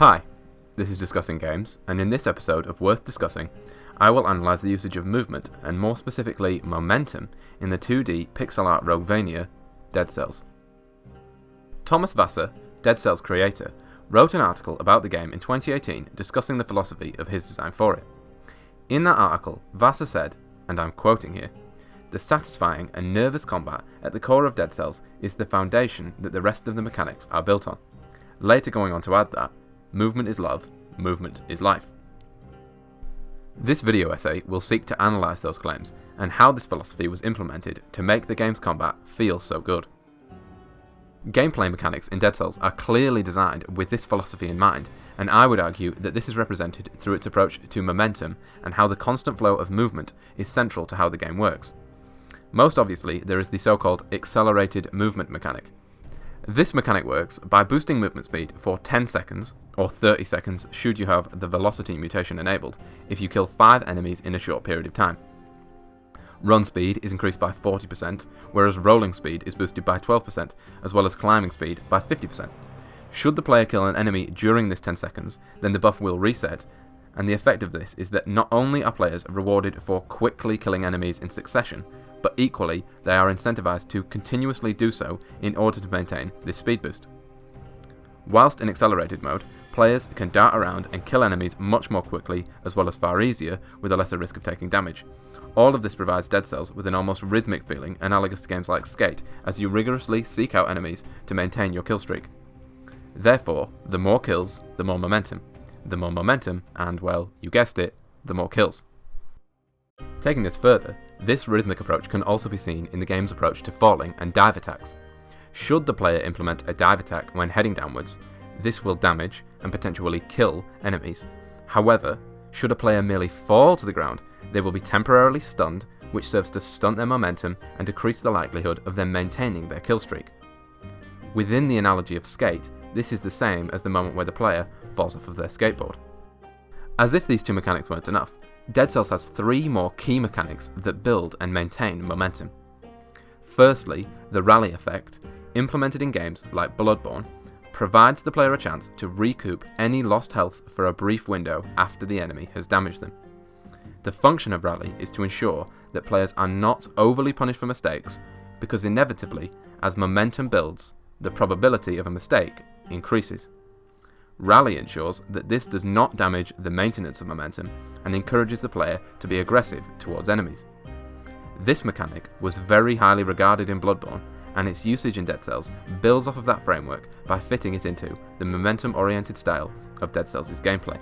Hi, this is Discussing Games, and in this episode of Worth Discussing, I will analyse the usage of movement, and more specifically momentum, in the 2D pixel art Roguevania, Dead Cells. Thomas Wasser, Dead Cells creator, wrote an article about the game in 2018 discussing the philosophy of his design for it. In that article, Wasser said, and I'm quoting here, "The satisfying and nervous combat at the core of Dead Cells is the foundation that the rest of the mechanics are built on." Later going on to add that, movement is love, movement is life. This video essay will seek to analyse those claims and how this philosophy was implemented to make the game's combat feel so good. Gameplay mechanics in Dead Cells are clearly designed with this philosophy in mind, and I would argue that this is represented through its approach to momentum and how the constant flow of movement is central to how the game works. Most obviously, there is the so-called accelerated movement mechanic. This mechanic works by boosting movement speed for 10 seconds, or 30 seconds should you have the velocity mutation enabled, if you kill 5 enemies in a short period of time. Run speed is increased by 40%, whereas rolling speed is boosted by 12%, as well as climbing speed by 50%. Should the player kill an enemy during this 10 seconds, then the buff will reset, and the effect of this is that not only are players rewarded for quickly killing enemies in succession, but equally they are incentivized to continuously do so in order to maintain this speed boost. Whilst in accelerated mode, players can dart around and kill enemies much more quickly as well as far easier with a lesser risk of taking damage. All of this provides Dead Cells with an almost rhythmic feeling analogous to games like Skate as you rigorously seek out enemies to maintain your kill streak. Therefore, the more kills, the more momentum. The more momentum, and well, you guessed it, the more kills. Taking this further, this rhythmic approach can also be seen in the game's approach to falling and dive attacks. Should the player implement a dive attack when heading downwards, this will damage and potentially kill enemies. However, should a player merely fall to the ground, they will be temporarily stunned, which serves to stunt their momentum and decrease the likelihood of them maintaining their kill streak. Within the analogy of Skate, this is the same as the moment where the player falls off of their skateboard. As if these two mechanics weren't enough, Dead Cells has 3 more key mechanics that build and maintain momentum. Firstly, the rally effect, implemented in games like Bloodborne, provides the player a chance to recoup any lost health for a brief window after the enemy has damaged them. The function of rally is to ensure that players are not overly punished for mistakes, because inevitably, as momentum builds, the probability of a mistake increases. Rally ensures that this does not damage the maintenance of momentum and encourages the player to be aggressive towards enemies. This mechanic was very highly regarded in Bloodborne, and its usage in Dead Cells builds off of that framework by fitting it into the momentum-oriented style of Dead Cells' gameplay.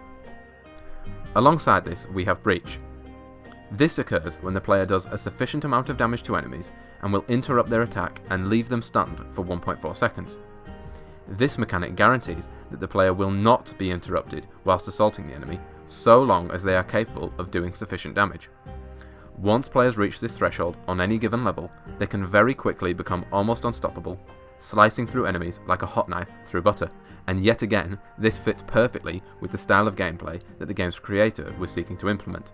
Alongside this, we have Breach. This occurs when the player does a sufficient amount of damage to enemies and will interrupt their attack and leave them stunned for 1.4 seconds. This mechanic guarantees that the player will not be interrupted whilst assaulting the enemy, so long as they are capable of doing sufficient damage. Once players reach this threshold on any given level, they can very quickly become almost unstoppable, slicing through enemies like a hot knife through butter, and yet again, this fits perfectly with the style of gameplay that the game's creator was seeking to implement.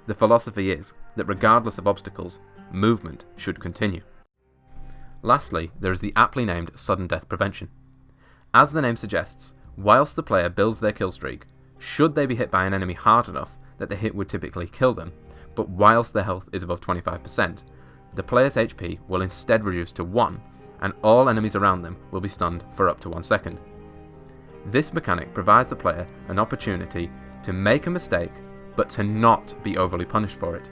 The philosophy is that regardless of obstacles, movement should continue. Lastly, there is the aptly named sudden death prevention. As the name suggests, whilst the player builds their kill streak, should they be hit by an enemy hard enough that the hit would typically kill them, but whilst their health is above 25%, the player's HP will instead reduce to 1, and all enemies around them will be stunned for up to 1 second. This mechanic provides the player an opportunity to make a mistake, but to not be overly punished for it.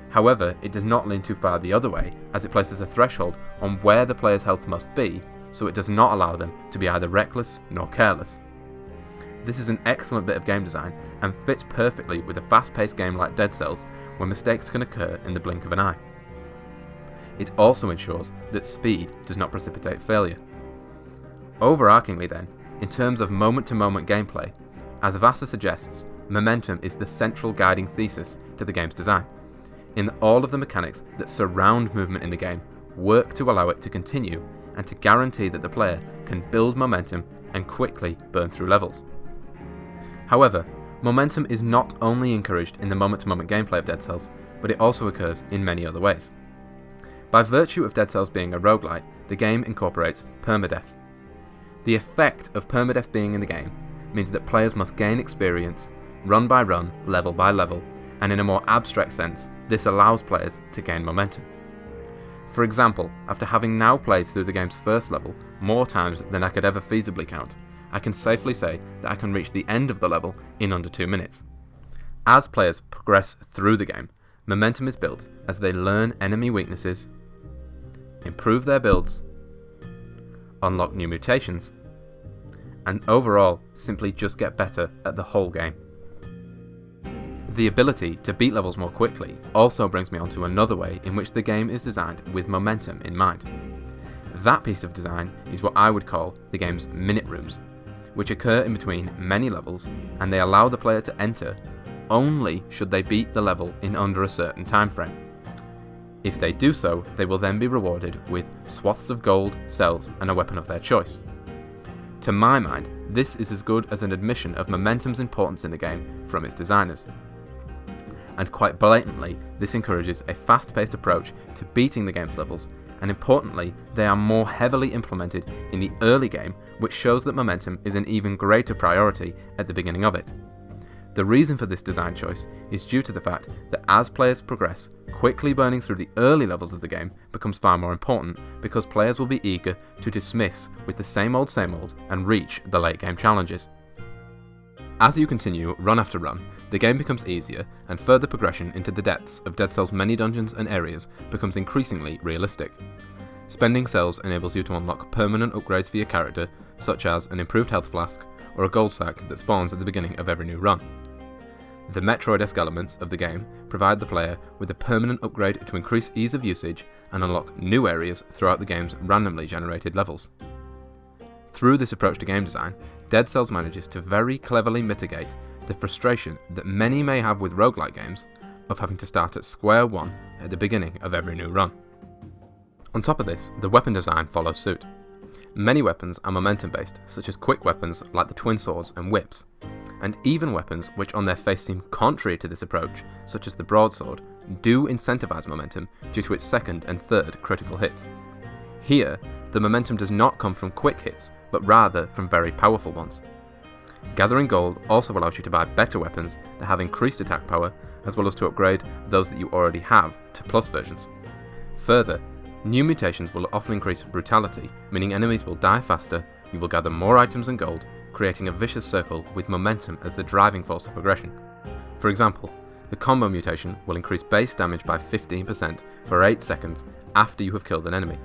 However, it does not lean too far the other way, as it places a threshold on where the player's health must be, so it does not allow them to be either reckless nor careless. This is an excellent bit of game design and fits perfectly with a fast-paced game like Dead Cells, where mistakes can occur in the blink of an eye. It also ensures that speed does not precipitate failure. Overarchingly then, in terms of moment-to-moment gameplay, as Wasser suggests, momentum is the central guiding thesis to the game's design, in that all of the mechanics that surround movement in the game work to allow it to continue and to guarantee that the player can build momentum and quickly burn through levels. However, momentum is not only encouraged in the moment-to-moment gameplay of Dead Cells, but it also occurs in many other ways. By virtue of Dead Cells being a roguelite, the game incorporates permadeath. The effect of permadeath being in the game means that players must gain experience, run by run, level by level, and in a more abstract sense, this allows players to gain momentum. For example, after having now played through the game's first level more times than I could ever feasibly count, I can safely say that I can reach the end of the level in under 2 minutes. As players progress through the game, momentum is built as they learn enemy weaknesses, improve their builds, unlock new mutations, and overall simply just get better at the whole game. The ability to beat levels more quickly also brings me on to another way in which the game is designed with momentum in mind. That piece of design is what I would call the game's minute rooms, which occur in between many levels, and they allow the player to enter only should they beat the level in under a certain time frame. If they do so, they will then be rewarded with swaths of gold, cells, and a weapon of their choice. To my mind, this is as good as an admission of momentum's importance in the game from its designers. And quite blatantly, this encourages a fast-paced approach to beating the game's levels, and importantly, they are more heavily implemented in the early game, which shows that momentum is an even greater priority at the beginning of it. The reason for this design choice is due to the fact that as players progress, quickly burning through the early levels of the game becomes far more important, because players will be eager to dismiss with the same old and reach the late game challenges. As you continue run after run, the game becomes easier, and further progression into the depths of Dead Cells' many dungeons and areas becomes increasingly realistic. Spending cells enables you to unlock permanent upgrades for your character, such as an improved health flask or a gold sack that spawns at the beginning of every new run. The Metroid-esque elements of the game provide the player with a permanent upgrade to increase ease of usage and unlock new areas throughout the game's randomly generated levels. Through this approach to game design, Dead Cells manages to very cleverly mitigate the frustration that many may have with roguelike games of having to start at square one at the beginning of every new run. On top of this, the weapon design follows suit. Many weapons are momentum based, such as quick weapons like the twin swords and whips, and even weapons which on their face seem contrary to this approach, such as the broadsword, do incentivize momentum due to its second and third critical hits. Here, the momentum does not come from quick hits, but rather from very powerful ones. Gathering gold also allows you to buy better weapons that have increased attack power, as well as to upgrade those that you already have to plus versions. Further, new mutations will often increase brutality, meaning enemies will die faster, you will gather more items and gold, creating a vicious circle with momentum as the driving force of progression. For example, the combo mutation will increase base damage by 15% for 8 seconds after you have killed an enemy.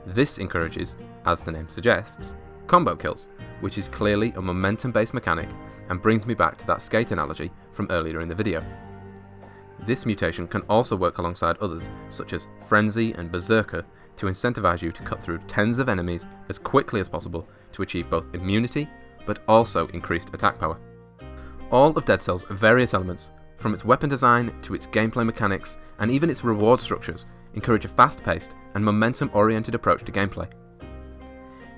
This encourages, as the name suggests, combo kills, which is clearly a momentum-based mechanic and brings me back to that skate analogy from earlier in the video. This mutation can also work alongside others such as Frenzy and Berserker to incentivize you to cut through tens of enemies as quickly as possible to achieve both immunity but also increased attack power. All of Dead Cells' various elements, from its weapon design to its gameplay mechanics and even its reward structures, encourage a fast-paced and momentum-oriented approach to gameplay.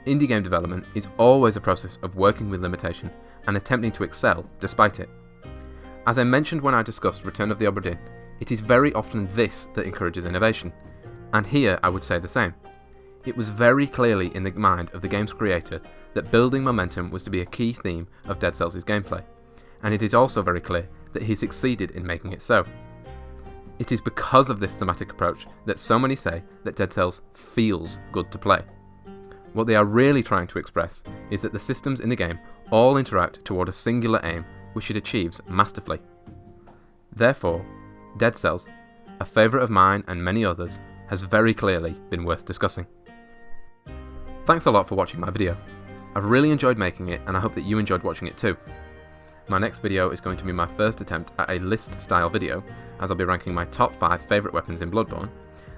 Indie game development is always a process of working with limitation and attempting to excel despite it. As I mentioned when I discussed Return of the Obra Dinn, it is very often this that encourages innovation, and here I would say the same. It was very clearly in the mind of the game's creator that building momentum was to be a key theme of Dead Cells' gameplay, and it is also very clear that he succeeded in making it so. It is because of this thematic approach that so many say that Dead Cells feels good to play. What they are really trying to express is that the systems in the game all interact toward a singular aim which it achieves masterfully. Therefore, Dead Cells, a favourite of mine and many others, has very clearly been worth discussing. Thanks a lot for watching my video. I've really enjoyed making it, and I hope that you enjoyed watching it too. My next video is going to be my first attempt at a list style video, as I'll be ranking my top 5 favourite weapons in Bloodborne,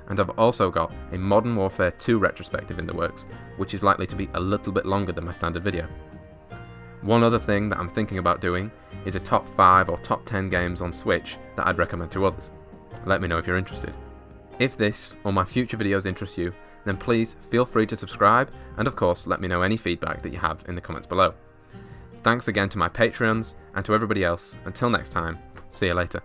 and I've also got a Modern Warfare 2 retrospective in the works, which is likely to be a little bit longer than my standard video. One other thing that I'm thinking about doing is a top 5 or top 10 games on Switch that I'd recommend to others. Let me know if you're interested. If this or my future videos interest you, then please feel free to subscribe, and of course let me know any feedback that you have in the comments below. Thanks again to my Patreons, and to everybody else. Until next time, see you later.